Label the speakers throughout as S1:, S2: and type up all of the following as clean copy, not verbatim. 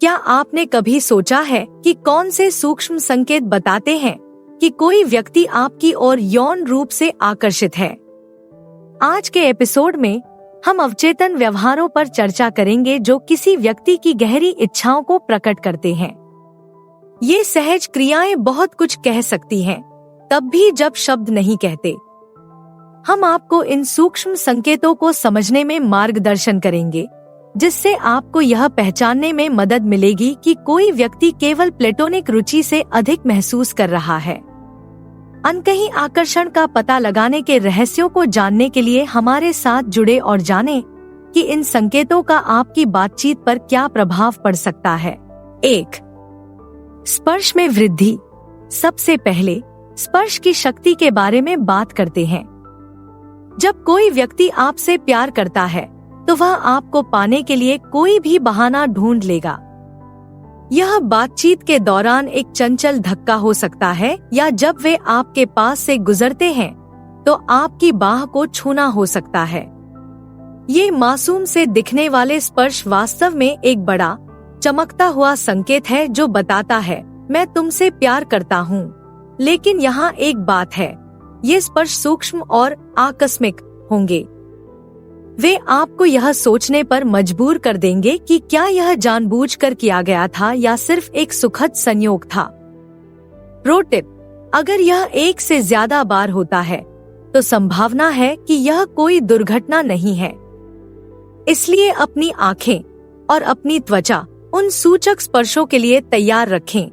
S1: क्या आपने कभी सोचा है कि कौन से सूक्ष्म संकेत बताते हैं कि कोई व्यक्ति आपकी ओर यौन रूप से आकर्षित है? आज के एपिसोड में हम अवचेतन व्यवहारों पर चर्चा करेंगे जो किसी व्यक्ति की गहरी इच्छाओं को प्रकट करते हैं। ये सहज क्रियाएं बहुत कुछ कह सकती हैं, तब भी जब शब्द नहीं कहते। हम आपको इन सूक्ष्म संकेतों को समझने में मार्गदर्शन करेंगे, जिससे आपको यह पहचानने में मदद मिलेगी कि कोई व्यक्ति केवल प्लेटोनिक रुचि से अधिक महसूस कर रहा है। अनकही आकर्षण का पता लगाने के रहस्यों को जानने के लिए हमारे साथ जुड़े और जानें कि इन संकेतों का आपकी बातचीत पर क्या प्रभाव पड़ सकता है। 1. स्पर्श में वृद्धि। सबसे पहले स्पर्श की शक्ति के बारे में बात करते हैं। जब कोई व्यक्ति आपसे प्यार करता है तो वह आपको पाने के लिए कोई भी बहाना ढूंढ लेगा। यह बातचीत के दौरान एक चंचल धक्का हो सकता है, या जब वे आपके पास से गुजरते हैं तो आपकी बाह को छूना हो सकता है। ये मासूम से दिखने वाले स्पर्श वास्तव में एक बड़ा चमकता हुआ संकेत है जो बताता है, मैं तुमसे प्यार करता हूँ। लेकिन यहाँ एक बात है, ये स्पर्श सूक्ष्म और आकस्मिक होंगे। वे आपको यह सोचने पर मजबूर कर देंगे कि क्या यह जानबूझकर किया गया था या सिर्फ एक सुखद संयोग था। प्रो टिप: अगर यह एक से ज्यादा बार होता है तो संभावना है कि यह कोई दुर्घटना नहीं है। इसलिए अपनी आंखें और अपनी त्वचा उन सूचक स्पर्शों के लिए तैयार रखें।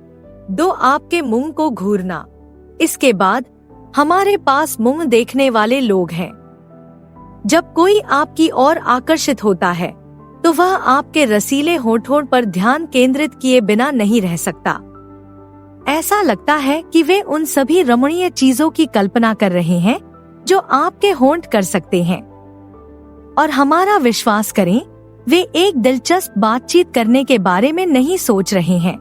S1: 2. आपके मुंह को घूरना। इसके बाद हमारे पास मुंह देखने वाले लोग हैं। जब कोई आपकी ओर आकर्षित होता है तो वह आपके रसीले होठों पर ध्यान केंद्रित किए बिना नहीं रह सकता। ऐसा लगता है कि वे उन सभी रमणीय चीजों की कल्पना कर रहे हैं जो आपके होंठ कर सकते हैं। और हमारा विश्वास करें, वे एक दिलचस्प बातचीत करने के बारे में नहीं सोच रहे हैं।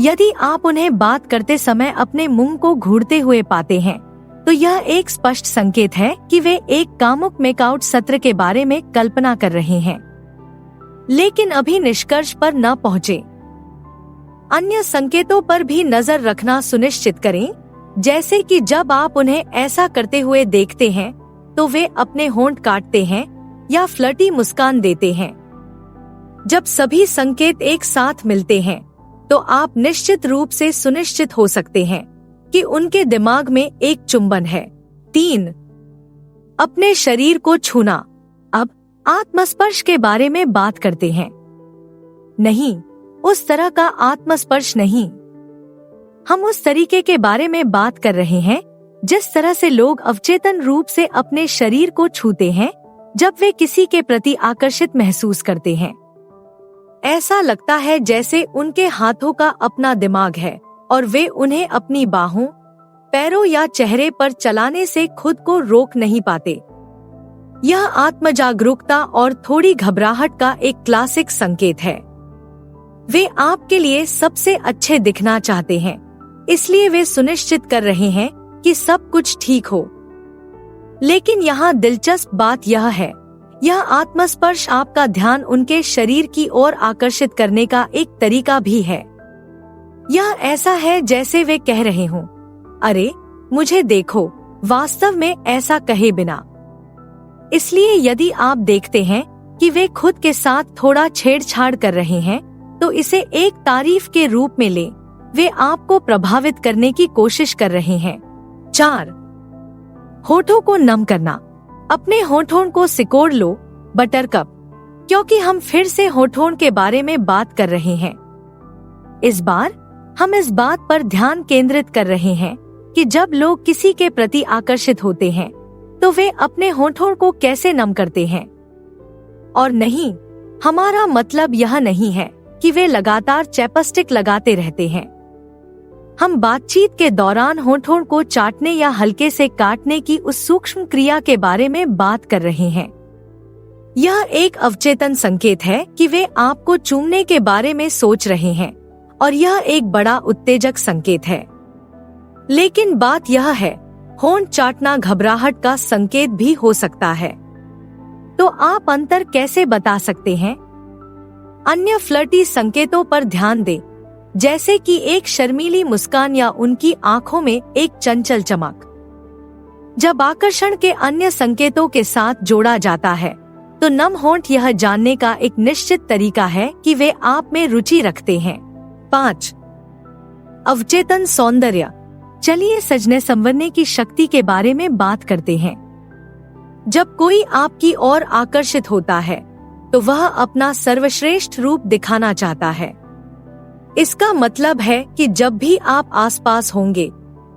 S1: यदि आप उन्हें बात करते समय अपने मुंह को घूरते हुए पाते हैं तो यह एक स्पष्ट संकेत है कि वे एक कामुक मेकआउट सत्र के बारे में कल्पना कर रहे हैं, लेकिन अभी निष्कर्ष पर न पहुँचे। अन्य संकेतों पर भी नजर रखना सुनिश्चित करें, जैसे कि जब आप उन्हें ऐसा करते हुए देखते हैं तो वे अपने होंठ काटते हैं या फ्लर्टी मुस्कान देते हैं। जब सभी संकेत एक साथ मिलते हैं तो आप निश्चित रूप से सुनिश्चित हो सकते हैं कि उनके दिमाग में एक चुंबन है। 3. अपने शरीर को छूना। अब आत्मस्पर्श के बारे में बात करते हैं। नहीं, उस तरह का आत्मस्पर्श नहीं। हम उस तरीके के बारे में बात कर रहे हैं जिस तरह से लोग अवचेतन रूप से अपने शरीर को छूते हैं जब वे किसी के प्रति आकर्षित महसूस करते हैं। ऐसा लगता है जैसे उनके हाथों का अपना दिमाग है और वे उन्हें अपनी बाहों, पैरों या चेहरे पर चलाने से खुद को रोक नहीं पाते। यह आत्मजागरूकता और थोड़ी घबराहट का एक क्लासिक संकेत है। वे आपके लिए सबसे अच्छे दिखना चाहते हैं, इसलिए वे सुनिश्चित कर रहे हैं कि सब कुछ ठीक हो। लेकिन यहाँ दिलचस्प बात यह है, यह आत्मस्पर्श आपका ध्यान उनके शरीर की ओर आकर्षित करने का एक तरीका भी है। यह ऐसा है जैसे वे कह रहे हों, अरे मुझे देखो, वास्तव में ऐसा कहे बिना। इसलिए यदि आप देखते हैं कि वे खुद के साथ थोड़ा छेड़छाड़ कर रहे हैं तो इसे एक तारीफ के रूप में लें। वे आपको प्रभावित करने की कोशिश कर रहे हैं। 4. होठों को नम करना। अपने होठों को सिकोड़ लो बटरकप, क्योंकि हम फिर से होठों के बारे में बात कर रहे हैं। इस बार हम इस बात पर ध्यान केंद्रित कर रहे हैं कि जब लोग किसी के प्रति आकर्षित होते हैं तो वे अपने होठों को कैसे नम करते हैं। और नहीं, हमारा मतलब यह नहीं है कि वे लगातार चैपस्टिक लगाते रहते हैं। हम बातचीत के दौरान होठों को चाटने या हल्के से काटने की उस सूक्ष्म क्रिया के बारे में बात कर रहे हैं। यह एक अवचेतन संकेत है कि वे आपको चूमने के बारे में सोच रहे हैं, और यह एक बड़ा उत्तेजक संकेत है। लेकिन बात यह है, होंठ चाटना घबराहट का संकेत भी हो सकता है। तो आप अंतर कैसे बता सकते हैं? अन्य फ्लर्टी संकेतों पर ध्यान दें, जैसे कि एक शर्मीली मुस्कान या उनकी आंखों में एक चंचल चमक। जब आकर्षण के अन्य संकेतों के साथ जोड़ा जाता है, तो नम होंठ यह जानने का एक निश्चित तरीका है कि वे आप में रुचि रखते हैं। 5. अवचेतन सौंदर्य। चलिए सजने संवरने की शक्ति के बारे में बात करते हैं। जब कोई आपकी ओर आकर्षित होता है, तो वह अपना सर्वश्रेष्ठ रूप दिखाना चाहता है। इसका मतलब है कि जब भी आप आसपास होंगे,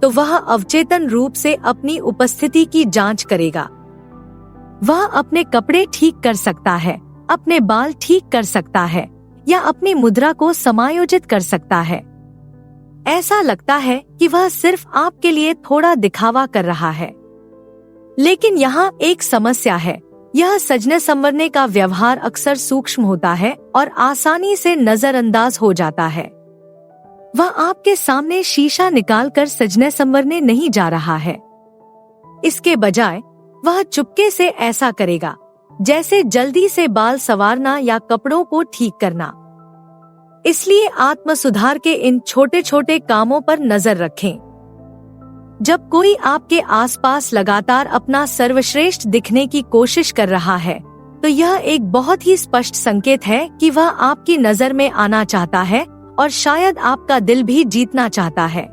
S1: तो वह अवचेतन रूप से अपनी उपस्थिति की जांच करेगा। वह अपने कपड़े ठीक कर सकता है, अपने बाल ठीक कर सकता है, या अपनी मुद्रा को समायोजित कर सकता है। ऐसा लगता है कि वह सिर्फ आपके लिए थोड़ा दिखावा कर रहा है। लेकिन यहाँ एक समस्या है। यह सजने संवरने का व्यवहार अक्सर सूक्ष्म होता है और आसानी से नजरअंदाज हो जाता है। वह आपके सामने शीशा निकालकर सजने संवरने नहीं जा रहा है। इसके बजाय वह चुपके से ऐसा करेगा, जैसे जल्दी से बाल संवारना या कपड़ों को ठीक करना। इसलिए आत्म सुधार के इन छोटे छोटे कामों पर नजर रखें। जब कोई आपके आसपास लगातार अपना सर्वश्रेष्ठ दिखने की कोशिश कर रहा है, तो यह एक बहुत ही स्पष्ट संकेत है कि वह आपकी नजर में आना चाहता है और शायद आपका दिल भी जीतना चाहता है।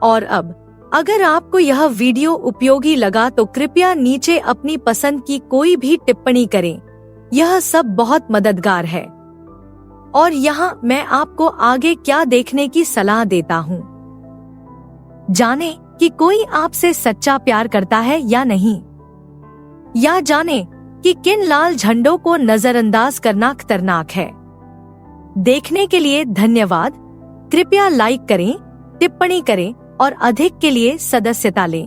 S1: और अब अगर आपको यह वीडियो उपयोगी लगा तो कृपया नीचे अपनी पसंद की कोई भी टिप्पणी करें। यह सब बहुत मददगार है। और यहाँ मैं आपको आगे क्या देखने की सलाह देता हूँ। जाने कि कोई आपसे सच्चा प्यार करता है या नहीं, या जाने कि किन लाल झंडों को नजरअंदाज करना खतरनाक है। देखने के लिए धन्यवाद। कृपया लाइक करें, टिप्पणी करें और अधिक के लिए सदस्यता लें।